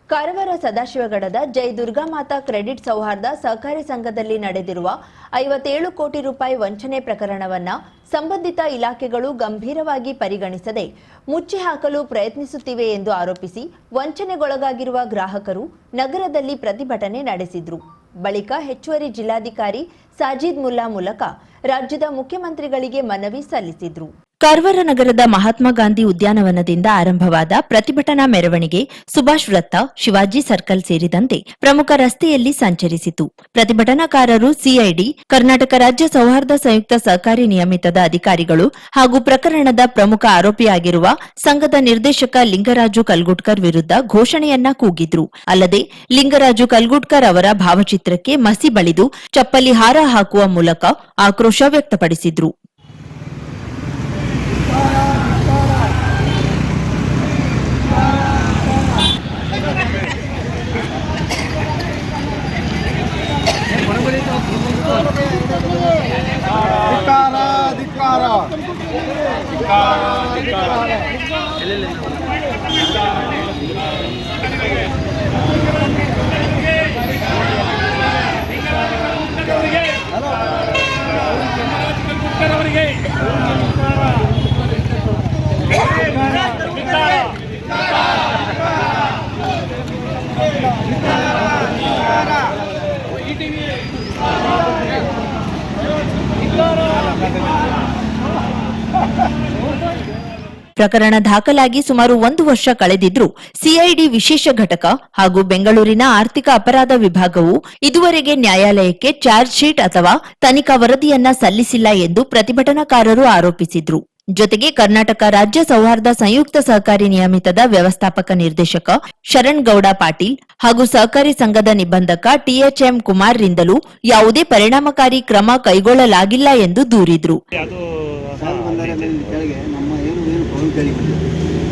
ಕಾರವಾರ ಸದಾಶಿವಗಡದ ಜೈ ದುರ್ಗಾಮಾತಾ credit ಸೌಹಾರ್ದ ಸಹಕಾರಿ ಸಂಘದಲ್ಲಿ ನಡೆದಿರುವ 57 ಕೋಟಿ ರೂಪಾಯಿ ವಂಚನೆ ಪ್ರಕರಣವನ್ನು ಸಂಬಂಧಿತ ಇಲಾಖೆಗಳು ಗಂಭೀರವಾಗಿ ಪರಿಗಣಿಸದೆ ಮುಚ್ಚಿ ಹಾಕಲು ಪ್ರಯತ್ನಿಸುತ್ತಿವೆ ಎಂದು ಆರೋಪಿಸಿ ವಂಚನೆಗೊಳಗಾಗಿರುವ ಗ್ರಾಹಕರು ನಗರದಲ್ಲಿ ಪ್ರತಿಭಟನೆ ನಡೆಸಿದರು. ಬಳಿಕ ಹೆಚ್ಚುವರಿ ಜಿಲ್ಲಾಧಿಕಾರಿ ಸಾಜಿದ್ ಮುಲ್ಲಾ ಮೂಲಕ ರಾಜ್ಯದ ಮುಖ್ಯಮಂತ್ರಿಗಳಿಗೆ ಮನವಿ ಸಲ್ಲಿಸಿದರು. ಕಾರವಾರ ನಗರದ ಮಹಾತ್ಮ ಗಾಂಧಿ ಉದ್ಯಾನವನದಿಂದ ಆರಂಭವಾದ ಪ್ರತಿಭಟನಾ ಮೆರವಣಿಗೆ ಸುಭಾಷ್ ವೃತ್ತ, ಶಿವಾಜಿ ಸರ್ಕಲ್ ಸೇರಿದಂತೆ ಪ್ರಮುಖ ರಸ್ತೆಯಲ್ಲಿ ಸಂಚರಿಸಿತು. ಪ್ರತಿಭಟನಾಕಾರರು ಸಿಐಡಿ, ಕರ್ನಾಟಕ ರಾಜ್ಯ ಸೌಹಾರ್ದ ಸಂಯುಕ್ತ ಸಹಕಾರಿ ನಿಯಮಿತದ ಅಧಿಕಾರಿಗಳು ಹಾಗೂ ಪ್ರಕರಣದ ಪ್ರಮುಖ ಆರೋಪಿಯಾಗಿರುವ ಸಂಘದ ನಿರ್ದೇಶಕ ಲಿಂಗರಾಜು ಕಲ್ಗುಟ್ಕರ್ ವಿರುದ್ಧ ಘೋಷಣೆಯನ್ನ ಕೂಗಿದ್ರು. ಅಲ್ಲದೆ ಲಿಂಗರಾಜು ಕಲ್ಗುಟ್ಕರ್ ಅವರ ಭಾವಚಿತ್ರಕ್ಕೆ ಮಸಿ ಬಳಿದು ಚಪ್ಪಲಿ ಹಾರ ಹಾಕುವ ಮೂಲಕ ಆಕ್ರೋಶ ವ್ಯಕ್ತಪಡಿಸಿದ್ರು. ಪ್ರಕರಣ ದಾಖಲಾಗಿ ಸುಮಾರು 1 ವರ್ಷ ಕಳೆದಿದ್ರೂ ಸಿಐಡಿ ವಿಶೇಷ ಘಟಕ ಹಾಗೂ ಬೆಂಗಳೂರಿನ ಆರ್ಥಿಕ ಅಪರಾಧ ವಿಭಾಗವು ಇದುವರೆಗೆ ನ್ಯಾಯಾಲಯಕ್ಕೆ ಚಾರ್ಜ್ ಶೀಟ್ ಅಥವಾ ತನಿಖಾ ವರದಿಯನ್ನ ಸಲ್ಲಿಸಿಲ್ಲ ಎಂದು ಪ್ರತಿಭಟನಾಕಾರರು ಆರೋಪಿಸಿದ್ರು. ಜೊತೆಗೆ ಕರ್ನಾಟಕ ರಾಜ್ಯ ಸೌಹಾರ್ದ ಸಂಯುಕ್ತ ಸಹಕಾರಿ ನಿಯಮಿತದ ವ್ಯವಸ್ಥಾಪಕ ನಿರ್ದೇಶಕ ಶರಣ್ ಗೌಡ ಪಾಟೀಲ್ ಹಾಗೂ ಸಹಕಾರಿ ಸಂಘದ ನಿಬಂಧಕ ಟಿಎಚ್ಎಂ ಕುಮಾರ್ ರಿಂದಲೂ ಯಾವುದೇ ಪರಿಣಾಮಕಾರಿ ಕ್ರಮ ಕೈಗೊಳ್ಳಲಾಗಿಲ್ಲ ಎಂದು ದೂರಿದ್ರು.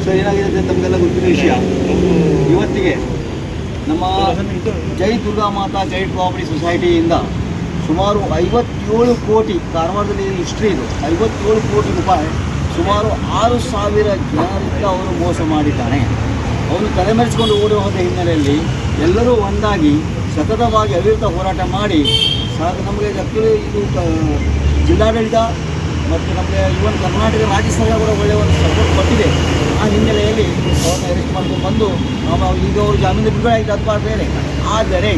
ಸರ್, ಏನಾಗಿದೆ ತಮಗೆಲ್ಲ ಗೊತ್ತಿರೋ ವಿಷಯ, ಇವತ್ತಿಗೆ ನಮ್ಮ ಜೈ ದುರ್ಗಾಮಾತಾ ಕ್ರೆಡಿಟ್ ಕೋಆಪರೇಟಿವ್ ಸೊಸೈಟಿಯಿಂದ ಸುಮಾರು 57 ಕೋಟಿ, ಕಾರವಾರದಲ್ಲಿ ಹಿಸ್ಟ್ರಿ ಇದು, 57 ಕೋಟಿ ರೂಪಾಯಿ ಸುಮಾರು 6,000 ಜನರಿಂದ ಅವರು ಮೋಸ ಮಾಡಿದ್ದಾನೆ. ಅವನು ತಲೆಮರೆಸಿಕೊಂಡು ಓಡಿ ಹೋದ ಹಿನ್ನೆಲೆಯಲ್ಲಿ ಎಲ್ಲರೂ ಒಂದಾಗಿ ಸತತವಾಗಿ ಅವಿರತ ಹೋರಾಟ ಮಾಡಿ ನಮಗೆ ಆ್ಯಕ್ಚುಲಿ ಇದು ಜಿಲ್ಲಾಡಳಿತ ಮತ್ತು ನಮಗೆ ಇವನ್ ಕರ್ನಾಟಕ ರಾಜ್ಯ ಸರ್ಕಾರ ಕೂಡ ಒಳ್ಳೆಯ ಒಂದು ಸಪೋರ್ಟ್ ಕೊಟ್ಟಿದೆ. ಆ ಹಿನ್ನೆಲೆಯಲ್ಲಿ ಅವ್ರನ್ನ ಅರೆಸ್ಟ್ ಮಾಡ್ಕೊಂಡು ಬಂದು ಈಗ ಅವರು ಜಾಮೀನು ಬಿಡುಗಡೆ ಆಗಿದೆ, ಅದು ಬೇರೆ. ಆದರೆ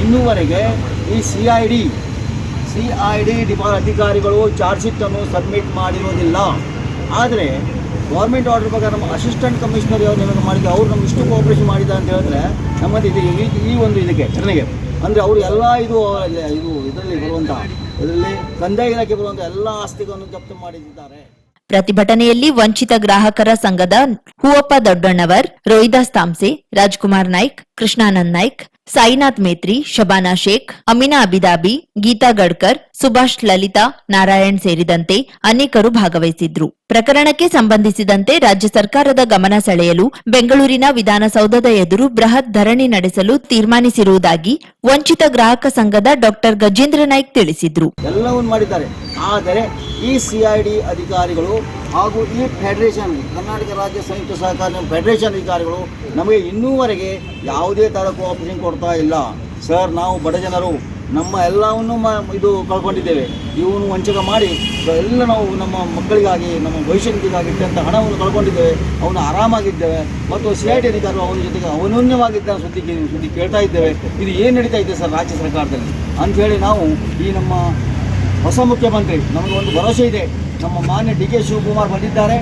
ಇನ್ನೂವರೆಗೆ ಈ ಸಿಐಡಿ ಅಧಿಕಾರಿಗಳು ಚಾರ್ಜ್ ಶೀಟನ್ನು ಸಬ್ಮಿಟ್ ಮಾಡಿರೋದಿಲ್ಲ. ಆದರೆ ಗೌರ್ಮೆಂಟ್ ಆರ್ಡರ್ ಪ್ರಕಾರ ನಮ್ಮ ಅಸಿಸ್ಟೆಂಟ್ ಕಮಿಷನರ್ ಯಾವ ನೇಮಕ ಮಾಡಿದ್ದು ಅವರು ನಮ್ಗೆ ಇಷ್ಟು ಕೋಆಪರೇಷನ್ ಮಾಡಿದ್ದಾರೆ ಅಂತ ಹೇಳಿದ್ರೆ ನಮ್ಮದು ಈ ಒಂದು ಇದಕ್ಕೆ ಘಟನೆಗೆ ಅಂದರೆ ಅವರು ಎಲ್ಲ ಇದರಲ್ಲಿ ಬರುವಂಥ ಇದರಲ್ಲಿ ಕಂದಾಯ ಇಲಾಖೆ ಬರುವಂಥ ಎಲ್ಲ ಆಸ್ತಿಗಳನ್ನು ಜಪ್ತು ಮಾಡಿದ್ದಾರೆ. ಪ್ರತಿಭಟನೆಯಲ್ಲಿ ವಂಚಿತ ಗ್ರಾಹಕರ ಸಂಘದ ಹೂವಪ್ಪ ದೊಡ್ಡಣ್ಣವರ್, ರೋಹಿದಾಸ್ ತಾಮ್ಸೆ, ರಾಜ್ಕುಮಾರ್ ನಾಯ್ಕ್, ಕೃಷ್ಣಾನಂದ್ ನಾಯ್ಕ್, ಸಾಯಿನಾಥ್ ಮೇತ್ರಿ, ಶಬಾನಾ ಶೇಖ್, ಅಮಿನಾ ಅಬಿದಾಬಿ, ಗೀತಾ ಗಡ್ಕರ್, ಸುಭಾಷ್ ಲಲಿತಾ ನಾರಾಯಣ್ ಸೇರಿದಂತೆ ಅನೇಕರು ಭಾಗವಹಿಸಿದ್ರು. ಪ್ರಕರಣಕ್ಕೆ ಸಂಬಂಧಿಸಿದಂತೆ ರಾಜ್ಯ ಸರ್ಕಾರದ ಗಮನ ಸೆಳೆಯಲು ಬೆಂಗಳೂರಿನ ವಿಧಾನಸೌಧದ ಎದುರು ಬೃಹತ್ ಧರಣಿ ನಡೆಸಲು ತೀರ್ಮಾನಿಸಿರುವುದಾಗಿ ವಂಚಿತ ಗ್ರಾಹಕ ಸಂಘದ ಡಾ ಗಜೇಂದ್ರ ನಾಯ್ಕ್ ತಿಳಿಸಿದ್ರು. ಎಲ್ಲವನ್ನೂ ಮಾಡಿದ್ದಾರೆ. ಆದರೆ ಈ ಸಿಐಡಿ ಅಧಿಕಾರಿಗಳು ಹಾಗೂ ಈ ಫೆಡರೇಷನ್, ಕರ್ನಾಟಕ ರಾಜ್ಯ ಸಂಯುಕ್ತ ಸಹಕಾರಿ ಫೆಡರೇಷನ್ ಅಧಿಕಾರಿಗಳು ನಮಗೆ ಇನ್ನೂವರೆಗೆ ಯಾವುದೇ ಥರ ಕೋಆಪರೇಷನ್ ಕೊಡ್ತಾ ಇಲ್ಲ. ಸರ್, ನಾವು ಬಡ ಜನರು ನಮ್ಮ ಎಲ್ಲವನ್ನು ಇದು ಕಳ್ಕೊಂಡಿದ್ದೇವೆ. ಇವನು ವಂಚಕ ಮಾಡಿ ಎಲ್ಲ ನಾವು ನಮ್ಮ ಮಕ್ಕಳಿಗಾಗಿ, ನಮ್ಮ ಭವಿಷ್ಯಕ್ಕಾಗಿ ಇಟ್ಟಂಥ ಹಣವನ್ನು ಕಳ್ಕೊಂಡಿದ್ದೇವೆ. ಅವನು ಆರಾಮಾಗಿದ್ದೇವೆ. ಮತ್ತು ಸಿಐಡಿ ಅಧಿಕಾರಿಗಳು ಅವನ ಜೊತೆಗೆ ಅನನ್ಯವಾಗಿದ್ದ ಸುದ್ದಿ ಕೇಳ್ತಾ ಇದ್ದೇವೆ. ಇದು ಏನು ನಡೀತಾ ಇದೆ ಸರ್ ರಾಜ್ಯ ಸರ್ಕಾರದಲ್ಲಿ ಅಂಥೇಳಿ ನಾವು ಈ ನಮ್ಮ ಹೊಸ ಮುಖ್ಯಮಂತ್ರಿ, ನಮಗೆ ಒಂದು ಭರವಸೆ ಇದೆ. ನಮ್ಮ ಮಾನ್ಯ ಡಿ ಕೆ ಶಿವಕುಮಾರ್ ಬಂದಿದ್ದಾರೆ.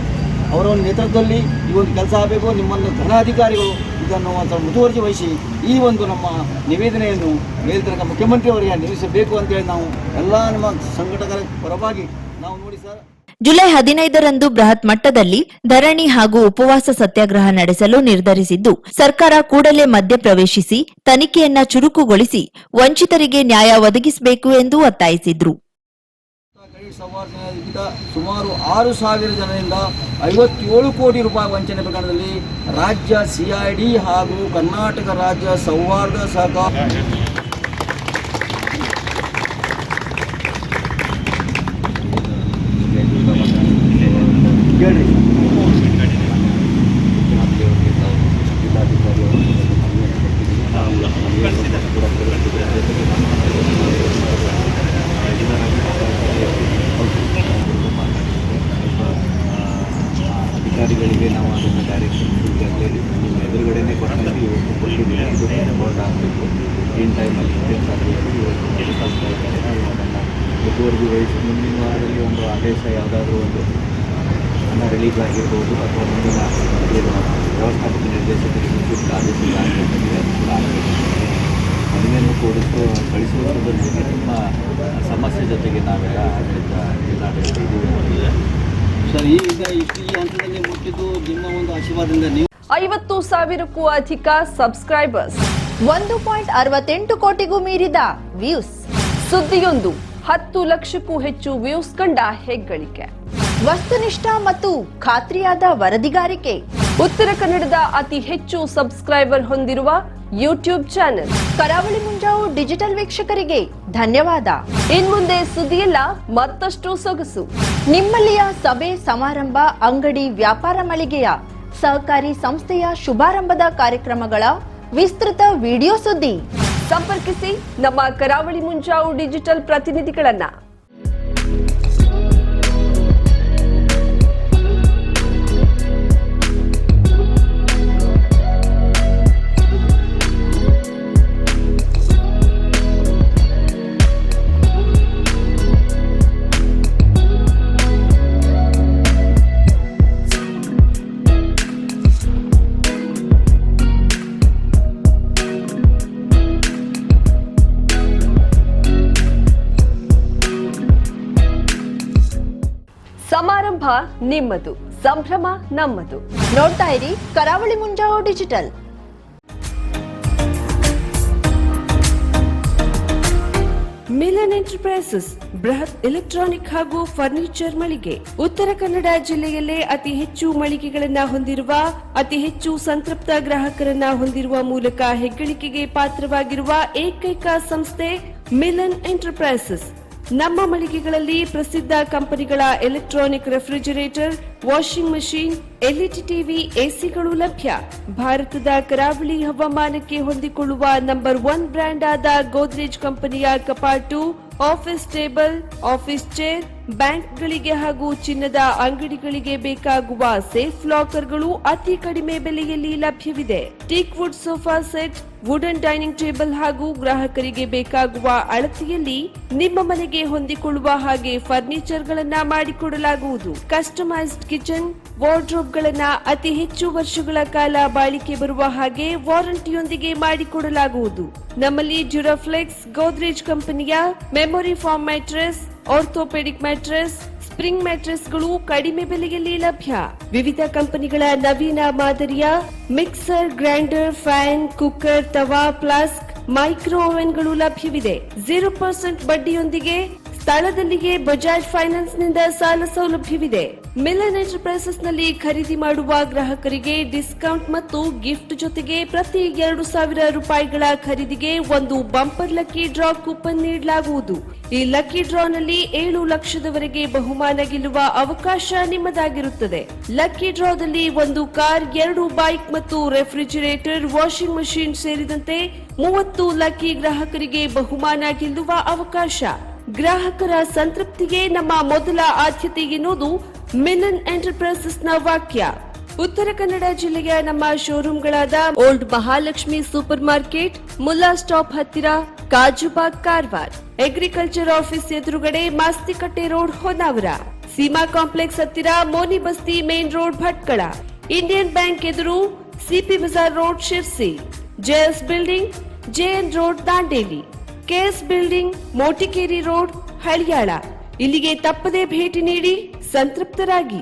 ಅವರ ಒಂದು ನೇತೃತ್ವದಲ್ಲಿ ಈ ಒಂದು ಕೆಲಸ ಆಗಬೇಕು. ನಿಮ್ಮನ್ನು ಘನಾಧಿಕಾರಿಗಳು ಇದನ್ನು ಒಂದು ಮುತುವರ್ಜಿ ವಹಿಸಿ ಈ ಒಂದು ನಮ್ಮ ನಿವೇದನೆಯನ್ನು ಮೇಲ್ತನಕ ಮುಖ್ಯಮಂತ್ರಿಯವರಿಗೆ ನಿಲ್ಲಿಸಬೇಕು ಅಂತೇಳಿ ನಾವು ಎಲ್ಲ ನಮ್ಮ ಸಂಘಟಕರ ಪರವಾಗಿ ನಾವು ನೋಡಿ ಸರ್. ಜುಲೈ 15ರಂದು ಬೃಹತ್ ಮಟ್ಟದಲ್ಲಿ ಧರಣಿ ಹಾಗೂ ಉಪವಾಸ ಸತ್ಯಾಗ್ರಹ ನಡೆಸಲು ನಿರ್ಧರಿಸಿದ್ದು, ಸರ್ಕಾರ ಕೂಡಲೇ ಮಧ್ಯಪ್ರವೇಶಿಸಿ ತನಿಖೆಯನ್ನ ಚುರುಕುಗೊಳಿಸಿ ವಂಚಿತರಿಗೆ ನ್ಯಾಯ ಒದಗಿಸಬೇಕು ಎಂದು ಒತ್ತಾಯಿಸಿದ್ರು. ಸುಮಾರು 6,000 ಜನರಿಂದ 57 ಕೋಟಿ ರೂಪಾಯಿ ವಂಚನೆ ಪ್ರಕರಣದಲ್ಲಿ ರಾಜ್ಯ ಸಿಐಡಿ ಹಾಗೂ ಕರ್ನಾಟಕ ರಾಜ್ಯ ಸೌಹಾರ್ದ ಸಹಕಾರ ನಿನ್ನೆ ಕೊಟ್ಟಿದ್ದೀವಿ, ಇವತ್ತು ಕೊಟ್ಟಿದ್ದೀವಿ. ಇದು ಬೋರ್ಡ್ ಆಗಬೇಕು ಇನ್ ಟೈಮಲ್ಲಿ ಇವತ್ತು ಕಳಿಸ್ತಾ ಇದ್ದಾರೆ. ನಾವು ಅದನ್ನು ಮುತುವರ್ಜಿ ವಹಿಸಿ ಮುಂದಿನ ವಾರದಲ್ಲಿ ಒಂದು ಆದೇಶ ಯಾವುದಾದ್ರೂ ಒಂದು ಹಣ ರಿಲೀಸ್ ಆಗಿರ್ಬೋದು ಅಥವಾ ಮುಂದಿನ ಏನು ವ್ಯವಸ್ಥಾಪಕ ನಿರ್ದೇಶಕರಿಗೆ ಸೂಕ್ತ ಆದೇಶ ಆಗಬೇಕಂದ್ರೆ ಅದು ಕೂಡ ಆಗಬೇಕು. ಮನವಿಯನ್ನು ಕಳಿಸುವುದರ ಜೊತೆಗೆ ನಿಮ್ಮ ಸಮಸ್ಯೆ ಜೊತೆಗೆ ನಾವೆಲ್ಲ ಜಿಲ್ಲಾಡಳಿತ ಇದ್ದೀವಿ. ಸರ್, ಈಗ ಈ ಹಂತದಲ್ಲಿ ಮುಟ್ಟಿದ್ದು ನಿಮ್ಮ ಒಂದು ಆಶೀರ್ವಾದದಿಂದ ನೀವು 50,000ಕ್ಕೂ ಅಧಿಕ ಸಬ್ಸ್ಕ್ರೈಬರ್ಸ್, 1.68 ಕೋಟಿಗೂ ಮೀರಿದ ವ್ಯೂಸ್, ಸುದ್ದಿಯೊಂದು 10 ಲಕ್ಷಕ್ಕೂ ಹೆಚ್ಚು ವ್ಯೂಸ್ ಕಂಡ ಹೆಗ್ಗಳಿಕೆ, ವಸ್ತುನಿಷ್ಠ ಮತ್ತು ಖಾತ್ರಿಯಾದ ವರದಿಗಾರಿಕೆ, ಉತ್ತರ ಕನ್ನಡದ ಅತಿ ಹೆಚ್ಚು ಸಬ್ಸ್ಕ್ರೈಬರ್ ಹೊಂದಿರುವ ಯೂಟ್ಯೂಬ್ ಚಾನೆಲ್. ಕರಾವಳಿ ಮುಂಜಾವು ಡಿಜಿಟಲ್ ವೀಕ್ಷಕರಿಗೆ ಧನ್ಯವಾದ. ಇನ್ಮುಂದೆ ಸುದ್ದಿಯೆಲ್ಲ ಮತ್ತಷ್ಟು ಸೊಗಸು. ನಿಮ್ಮಲ್ಲಿಯ ಸಭೆ ಸಮಾರಂಭ, ಅಂಗಡಿ ವ್ಯಾಪಾರ ಮಳಿಗೆಯ ಸಹಕಾರಿ ಸಂಸ್ಥೆಯ ಶುಭಾರಂಭದ ಕಾರ್ಯಕ್ರಮಗಳ ವಿಸ್ತೃತ ವಿಡಿಯೋ ಸುದ್ದಿ. ಸಂಪರ್ಕಿಸಿ ನಮ್ಮ ಕರಾವಳಿ ಮುಂಜಾವು ಡಿಜಿಟಲ್ ಪ್ರತಿನಿಧಿಗಳನ್ನ. ಸಮಾರಂಭ ನಿಮ್ಮದು, ಸಂಭ್ರಮ ನಮ್ಮದು. ನೋಡ್ತಾ ಇರಿ ಕರಾವಳಿ ಮುಂಜಾವು ಡಿಜಿಟಲ್. ಮಿಲನ್ ಎಂಟರ್ಪ್ರೈಸಸ್ ಬೃಹತ್ ಎಲೆಕ್ಟ್ರಾನಿಕ್ ಹಾಗೂ ಫರ್ನಿಚರ್ ಮಳಿಗೆ. ಉತ್ತರ ಕನ್ನಡ ಜಿಲ್ಲೆಯಲ್ಲೇ ಅತಿ ಹೆಚ್ಚು ಮಳಿಗೆಗಳನ್ನ ಹೊಂದಿರುವ, ಅತಿ ಹೆಚ್ಚು ಸಂತೃಪ್ತ ಗ್ರಾಹಕರನ್ನ ಹೊಂದಿರುವ ಮೂಲಕ ಹೆಗ್ಗಳಿಕೆಗೆ ಪಾತ್ರವಾಗಿರುವ ಏಕೈಕ ಸಂಸ್ಥೆ ಮಿಲನ್ ಎಂಟರ್ಪ್ರೈಸಸ್. ನಮ್ಮ ಮಳಿಗೆಗಳಲ್ಲಿ ಪ್ರಸಿದ್ಧ ಕಂಪನಿಗಳ electronic refrigerator, washing machine, LED TV, ಎಸಿಗಳು ಲಭ್ಯ. ಭಾರತದ ಕರಾವಳಿ ಹವಾಮಾನಕ್ಕೆ ಹೊಂದಿಕೊಳ್ಳುವ ನಂಬರ್ 1 ಬ್ರ್ಯಾಂಡ್ ಆದ ಗೋದ್ರೇಜ್ ಕಂಪನಿಯ ಕಪಾಟು, ಆಫೀಸ್ ಟೇಬಲ್, ಆಫೀಸ್ ಚೇರ್, ಬ್ಯಾಂಕ್ಗಳಿಗೆ ಹಾಗೂ ಚಿನ್ನದ ಅಂಗಡಿಗಳಿಗೆ ಬೇಕಾಗುವ ಸೇಫ್ ಲಾಕರ್ಗಳು ಅತಿ ಕಡಿಮೆ ಬೆಲೆಯಲ್ಲಿ ಲಭ್ಯವಿದೆ. Teak wood sofa set, wooden dining table ಹಾಗೂ ಗ್ರಾಹಕರಿಗೆ ಬೇಕಾಗುವ ಅಳತೆಯಲ್ಲಿ ನಿಮ್ಮ ಮನೆಗೆ ಹೊಂದಿಕೊಳ್ಳುವ ಹಾಗೆ ಫರ್ನಿಚರ್ ಗಳನ್ನ ಮಾಡಿಕೊಡಲಾಗುವುದು. ಕಸ್ಟಮೈಸ್ಡ್ ಕಿಚನ್, ವಾರ್ಡ್ರೋಬ್ ಗಳನ್ನ ಅತಿ ಹೆಚ್ಚು ವರ್ಷಗಳ ಕಾಲ ಬಾಳಿಕೆ ಬರುವ ಹಾಗೆ ವಾರಂಟಿಯೊಂದಿಗೆ ಮಾಡಿಕೊಡಲಾಗುವುದು. ನಮ್ಮಲ್ಲಿ ಡ್ಯೂರಾಫ್ಲೆಕ್ಸ್, ಗೋದ್ರೇಜ್ ಕಂಪನಿಯ memory foam mattress, orthopedic mattress, spring ಮ್ಯಾಟ್ರೆಸ್ಗಳು ಕಡಿಮೆ ಬೆಲೆಯಲ್ಲಿ ಲಭ್ಯ. ವಿವಿಧ ಕಂಪನಿಗಳ ನವೀನ ಮಾದರಿಯ mixer, grinder, fan, cooker, tawa, flask, micro ಓವೆನ್ಗಳು ಲಭ್ಯವಿದೆ. 0% ಬಡ್ಡಿಯೊಂದಿಗೆ ಸ್ಥಳದಲ್ಲಿಯೇ ಬಜಾಜ್ ಫೈನಾನ್ಸ್ ನಿಂದ ಸಾಲ ಸೌಲಭ್ಯವಿದೆ. ಮಿಲನ್ ಎಂಟರ್ಪ್ರೈಸಸ್ ನಲ್ಲಿ ಖರೀದಿ ಮಾಡುವ ಗ್ರಾಹಕರಿಗೆ ಡಿಸ್ಕೌಂಟ್ ಮತ್ತು ಗಿಫ್ಟ್ ಜೊತೆಗೆ ಪ್ರತಿ 2,000 ರೂಪಾಯಿಗಳ ಖರೀದಿಗೆ ಒಂದು ಬಂಪರ್ ಲಕ್ಕಿ ಡ್ರಾ ಕೂಪನ್ ನೀಡಲಾಗುವುದು. ಈ ಲಕ್ಕಿ ಡ್ರಾ ನಲ್ಲಿ 7 ಲಕ್ಷದವರೆಗೆ ಬಹುಮಾನ ಗೆಲ್ಲುವ ಅವಕಾಶ ನಿಮ್ಮದಾಗಿರುತ್ತದೆ. ಲಕ್ಕಿ ಡ್ರಾದಲ್ಲಿ 1 ಕಾರ್, 2 ಬೈಕ್ ಮತ್ತು ರೆಫ್ರಿಜರೇಟರ್, ವಾಷಿಂಗ್ ಮಷೀನ್ ಸೇರಿದಂತೆ 30 ಲಕ್ಕಿ ಗ್ರಾಹಕರಿಗೆ ಬಹುಮಾನ ಗೆಲ್ಲುವ ಅವಕಾಶ. ಗ್ರಾಹಕರ ಸಂತೃಪ್ತಿಗೆ ನಮ್ಮ ಮೊದಲ ಆದ್ಯತೆ ಎನ್ನುವುದು ಮಿಲನ್ ಎಂಟರ್ಪ್ರೈಸಸ್ ನ ವಾಕ್ಯ. ಉತ್ತರ ಕನ್ನಡ ಜಿಲ್ಲೆಯ ನಮ್ಮ ಶೋರೂಮ್ಗಳಾದ old Mahalakshmi super market, Mulla stop ಹತ್ತಿರ, ಕಾಜುಬಾಗ್, ಕಾರವಾರ, ಅಗ್ರಿಕಲ್ಚರ್ ಆಫೀಸ್ ಎದುರುಗಡೆ, ಮಾಸ್ತಿಕಟ್ಟೆ ರೋಡ್, ಹೊನ್ನಾವರ, ಸೀಮಾ ಕಾಂಪ್ಲೆಕ್ಸ್ ಹತ್ತಿರ, Moni Basti main road, Bhatkal, Indian bank ಎದುರು, CP Bazar road, Sirsi, JS building, JN road, Dandeli, KS building, Motikeri road, Haliyal. ಇಲ್ಲಿಗೆ ತಪ್ಪದೇ ಭೇಟಿ ನೀಡಿ ಸಂತೃಪ್ತರಾಗಿ.